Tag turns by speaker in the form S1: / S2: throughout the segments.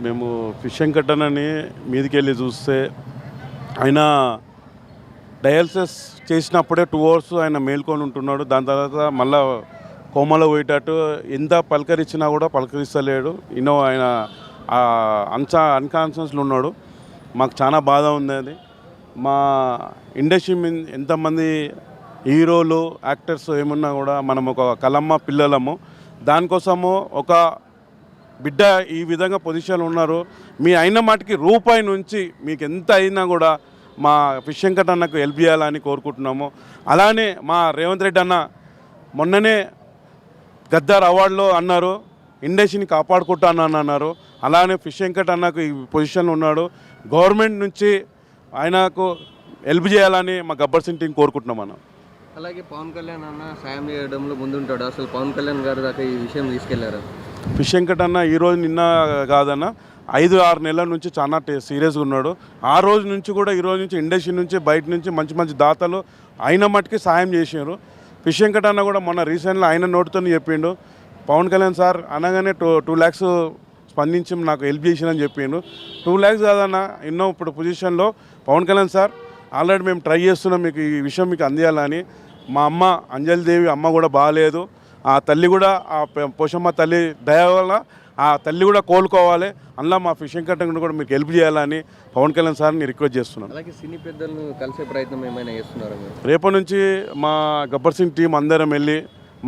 S1: మేము ఫిష్ వెంకటన్నని మీదికెళ్ళి చూస్తే ఆయన డయాలసిస్ చేసినప్పుడే 2 hours ఆయన మేల్కొని ఉంటున్నాడు. దాని తర్వాత మళ్ళా కోమలో పోయేటట్టు ఎంత పలకరించినా కూడా పలకరిస్తలేడు. ఆయన అన్కాన్షియస్లో ఉన్నాడు. మాకు చాలా బాధ ఉంది. అది మా ఇండస్ట్రీ ఎంతమంది హీరోలు యాక్టర్స్ ఏమున్నా కూడా మనం ఒక కలమ్మ పిల్లలము. దానికోసము ఒక బిడ్డ ఈ విధంగా పొజిషన్లో ఉన్నారు. మీ అయిన మాటికి రూపాయి నుంచి మీకు ఎంత అయినా కూడా మా ఫిష్ వెంకటన్నకు హెల్ప్ చేయాలని కోరుకుంటున్నాము. అలానే మా రేవంత్ రెడ్డి అన్న మొన్ననే గద్దర్ అవార్డులో అన్నారు ఇండస్ట్రీని కాపాడుకుంటానని అన్నారు. అలానే ఫిష్ వెంకటన్నకు ఈ పొజిషన్లో ఉన్నాడు. గవర్నమెంట్ నుంచి ఆయనకు హెల్ప్ చేయాలని మా గబ్బర్ సింగ్ టీం కోరుకుంటున్నాం అన్న.
S2: అలాగే పవన్ కళ్యాణ్ అన్న సాయం చేయడంలో ముందుంటాడు. అసలు పవన్ కళ్యాణ్ గారు దాకా ఈ విషయం తీసుకెళ్లారు.
S1: ఫిష్ వెంకటన్న ఈరోజు నిన్న కాదన్న 5-6 నెలల నుంచి చాలా సీరియస్గా ఉన్నాడు. ఆ రోజు నుంచి కూడా ఈరోజు నుంచి ఇండస్ట్రీ నుంచి బయట నుంచి మంచి మంచి దాతలు అయిన మట్టుకి సాయం చేశారు. ఫిష్ వెంకటన్న కూడా మొన్న రీసెంట్గా ఆయన నోటితో చెప్పిండు పవన్ కళ్యాణ్ సార్ అనగానే 2 lakhs స్పందించి నాకు హెల్ప్ చేసినని చెప్పిండు. 2 lakhs కాదన్న ఎన్నో ఇప్పుడు పొజిషన్లో పవన్ కళ్యాణ్ సార్ ఆల్రెడీ మేము ట్రై చేస్తున్నాం మీకు ఈ విషయం మీకు అందియాలని. మా అమ్మ అంజలిదేవి అమ్మ కూడా బాగాలేదు. ఆ తల్లి కూడా ఆ పోషమ్మ తల్లి దయ వల్ల ఆ తల్లి కూడా కోలుకోవాలి. అందులో మా ఫిష్ వెంకటన్న కూడా మీకు హెల్ప్ చేయాలని పవన్ కళ్యాణ్ సార్ని రిక్వెస్ట్ చేస్తున్నాను.
S2: అలాగే సినీ పెద్దలను కలిసే ప్రయత్నం ఏమైనా చేస్తున్నారు?
S1: రేపటి నుంచి మా గబ్బర్ సింగ్ టీం అందరం వెళ్ళి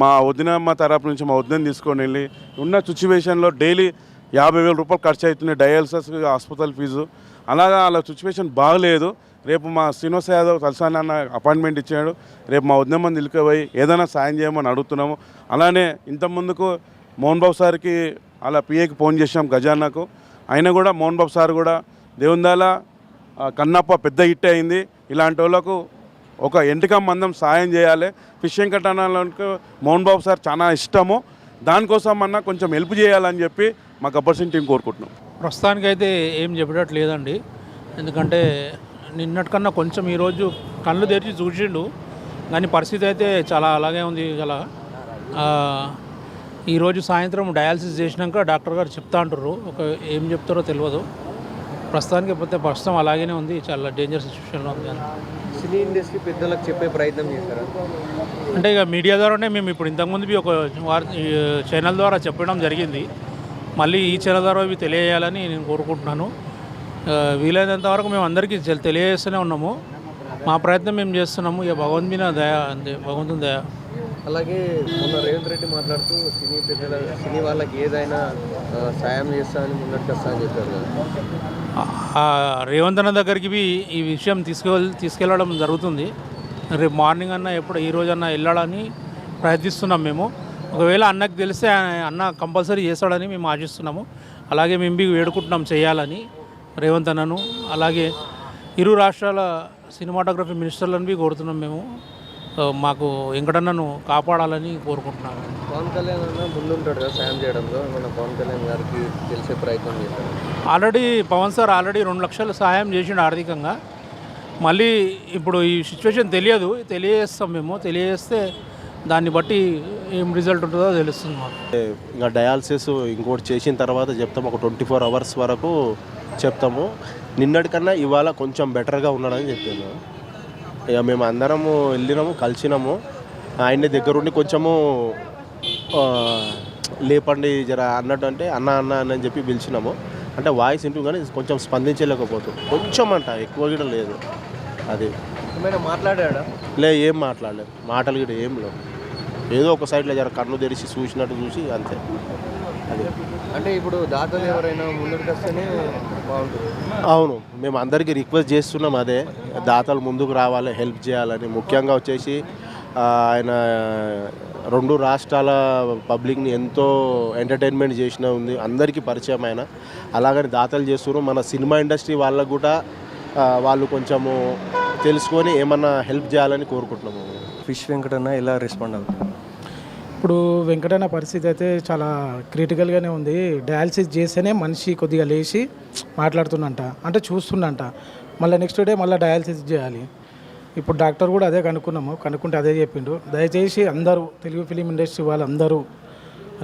S1: మా వదినమ్మ తరపు నుంచి మా వదినని తీసుకొని వెళ్ళి ఉన్న సిచ్యువేషన్లో డైలీ 50,000 రూపాయలు ఖర్చు అవుతున్నాయి డయాలసిస్ హాస్పిటల్ ఫీజు. అలాగా అలా సిచ్యువేషన్ బాగలేదు. రేపు మా శ్రీనివాస్ యాదవ్ తలసాని అన్న అపాయింట్మెంట్ ఇచ్చాడు. రేపు మా వదినమ్మని నిలిపోయి ఏదైనా సాయం చేయమని అడుగుతున్నాము. అలానే ఇంతకుముందుకు మోహన్ బాబు సార్కి అలా పిఏకి ఫోన్ చేసాం గజాన్నకు. ఆయన కూడా మోహన్ బాబు సార్ కూడా దేవుందాల కన్నప్ప పెద్ద హిట్ అయింది. ఇలాంటి వాళ్ళకు ఒక ఎంటిక మందం సాయం చేయాలి. ఫిష్ వెంకటన్నకు మోహన్ బాబు సార్ చాలా ఇష్టము. దానికోసం అన్న కొంచెం హెల్ప్ చేయాలని చెప్పి మా గబ్బర్ సింగ్ టీం కోరుకుంటున్నాం.
S3: ప్రస్తుతానికైతే ఏం చెప్పేటట్టు లేదండి. ఎందుకంటే నిన్నటికన్నా కొంచెం ఈరోజు కళ్ళు తెరిచి చూసిండు, కానీ పరిస్థితి అయితే చాలా అలాగే ఉంది. అలా ఈరోజు సాయంత్రం డయాలసిస్ చేసినాక డాక్టర్ గారు చెప్తా అంటారు. ఏం చెప్తారో తెలియదు. ప్రస్తుతానికి ప్రస్తుతం అలాగే ఉంది. చాలా డేంజర్ సిచ్యువేషన్లో ఉంది.
S2: సినీ ఇండస్ట్రీ పెద్దలకు చెప్పే ప్రయత్నం చేశారా?
S3: అంటే ఇక మీడియా ద్వారానే మేము ఇప్పుడు ఇంతకుముందు ఒక ఛానల్ ద్వారా చెప్పడం జరిగింది. మళ్ళీ ఈ ఛానల్ ద్వారా ఇవి తెలియజేయాలని నేను కోరుకుంటున్నాను. వీలైనంత వరకు మేము అందరికీ తెలియజేస్తూనే ఉన్నాము. మా ప్రయత్నం మేము చేస్తున్నాము. ఇక భగవంతుని దయ అంతే, భగవంతుని దయ.
S2: అలాగే మొన్న రేవంత్ రెడ్డి మాట్లాడుతూ సినీ వాళ్ళకి ఏదైనా సాయం చేస్తానని ముందరికి వస్తా అని చెప్పారు కదా.
S3: రేవంత్ అన్న దగ్గరికి ఈ విషయం తీసుకెళ్ళడం జరుగుతుంది. రేపు మార్నింగ్ అన్న ఈ రోజన్నా వెళ్ళాలని ప్రయత్నిస్తున్నాం మేము. ఒకవేళ అన్నకు తెలిస్తే అన్న కంపల్సరీ చేస్తాడని మేము ఆశిస్తున్నాము. అలాగే మేము వేడుకుంటున్నాం చేయాలని రేవంత్ అన్నను. అలాగే ఇరు రాష్ట్రాల సినిమాటోగ్రఫీ మినిస్టర్లను కోరుతున్నాం మేము. మాకు వెంకటన్నను కాపాడాలని కోరుకుంటున్నాము.
S2: పవన్ కళ్యాణ్ అన్న ముందుంటాడు కదా సాయం చేయడంలో. మన పవన్ కళ్యాణ్ గారికి తెలిసే ప్రయత్నం చేశారు.
S3: ఆల్రెడీ పవన్ సార్ 2 లక్షలు సాయం చేసిండు ఆర్థికంగా. మళ్ళీ ఇప్పుడు ఈ సిచ్యువేషన్ తెలియజేస్తాం మేము. తెలియజేస్తే దాన్ని బట్టి ఏం రిజల్ట్ ఉంటుందో తెలుస్తుంది మాకు.
S4: ఇంకా డయాలసిస్ ఇంకోటి చేసిన తర్వాత చెప్తాము. ఒక 24 hours వరకు చెప్తాము. నిన్నటికన్నా ఇవాళ కొంచెం బెటర్గా ఉన్నాడని చెప్పాను. ఇక మేము అందరము వెళ్ళినాము, కలిసినాము. ఆయన్ని దగ్గరుండి కొంచెము లేపండి జర అన్నట్టు అంటే అన్న అని చెప్పి పిలిచినాము. అంటే వాయిస్ ఇంటూ కానీ కొంచెం స్పందించలేకపోతుంది. కొంచెం అంట, ఎక్కువ కూడా లేదు. అది
S2: ఏమైనా మాట్లాడా?
S4: ఏం మాట్లాడలేదు. మాటలు కూడా ఏం లేవు. ఏదో ఒక సైడ్లో జర కన్ను తెరిచి చూసినట్టు చూసి అంతే. అది
S2: అంటే ఇప్పుడు దాతలు ఎవరైనా ముందుకు వస్తేనే బాగుంటుంది.
S4: అవును, మేము అందరికీ రిక్వెస్ట్ చేస్తున్నాం. అదే దాతలు ముందుకు రావాలి, హెల్ప్ చేయాలని. ముఖ్యంగా వచ్చేసి ఆయన 2 రాష్ట్రాల పబ్లిక్ని ఎంతో ఎంటర్టైన్మెంట్ చేసిన ఉంది, అందరికీ పరిచయం ఆయన. అలాగని దాతలు చేస్తున్నారు. మన సినిమా ఇండస్ట్రీ వాళ్ళకు కూడా వాళ్ళు కొంచెము తెలుసుకొని ఏమన్నా హెల్ప్ చేయాలని కోరుకుంటున్నాము.
S2: ఫిష్ వెంకటన్న ఎలా రెస్పాండ్ అవుతుంది?
S5: ఇప్పుడు వెంకటన్న పరిస్థితి అయితే చాలా క్రిటికల్గానే ఉంది. డయాలసిస్ చేస్తేనే మనిషి కొద్దిగా లేచి మాట్లాడుతుందంట, అంటే చూస్తుందంట. మళ్ళీ నెక్స్ట్ డే మళ్ళీ డయాలసిస్ చేయాలి. ఇప్పుడు డాక్టర్ కూడా అదే కనుక్కుంటే అదే చెప్పిండు. దయచేసి అందరూ తెలుగు ఫిలిం ఇండస్ట్రీ వాళ్ళందరూ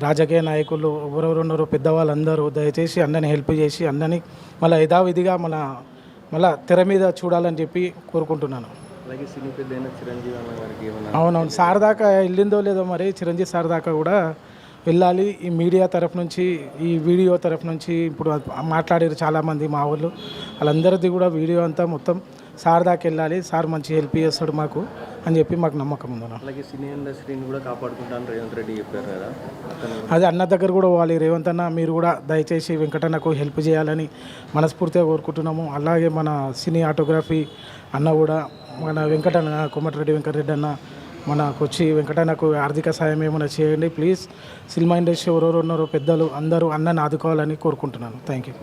S5: రాజకీయ నాయకులు ఎవరెవరు ఉన్నారో పెద్దవాళ్ళందరూ దయచేసి అన్నని హెల్ప్ చేసి అన్నని మళ్ళీ యథావిధిగా మళ్ళీ తెర మీద చూడాలని చెప్పి కోరుకుంటున్నాను.
S2: అలాగే సినీ పెద్ద అయిన చిరంజీవి అన్న గారికి ఏమన్నా
S5: అవునవును, సార్ దాకా వెళ్ళిందో లేదో మరి చిరంజీవి సార్ దాకా కూడా వెళ్ళాలి. ఈ మీడియా తరఫు నుంచి, ఈ వీడియో తరఫు నుంచి ఇప్పుడు మాట్లాడారు చాలామంది మా వాళ్ళు, వాళ్ళందరిది కూడా వీడియో అంతా మొత్తం సార్ దాకా వెళ్ళాలి. సార్ మంచి హెల్ప్ చేస్తాడు మాకు అని చెప్పి మాకు నమ్మకం ఉంది.
S2: అలాగే సినీ ఇండస్ట్రీని కూడా కాపాడుకుంటాను రేవంత్ రెడ్డి చెప్పారు కదా,
S5: అదే అన్న దగ్గర కూడా పోవాలి. రేవంత్ అన్న మీరు కూడా దయచేసి వెంకటన్నకు హెల్ప్ చేయాలని మనస్ఫూర్తిగా కోరుకుంటున్నాము. అలాగే మన సినీ ఆటోగ్రఫీ అన్న కూడా మన వెంకటన్న కోమటిరెడ్డి వెంకటరెడ్డి అన్న మనకు వచ్చి వెంకటన్నకు ఆర్థిక సాయం ఏమైనా చేయండి ప్లీజ్. సినిమా ఇండస్ట్రీ ఎవరెవరు ఉన్నారో పెద్దలు అందరూ అన్నని ఆదుకోవాలని కోరుకుంటున్నాను. Thank you.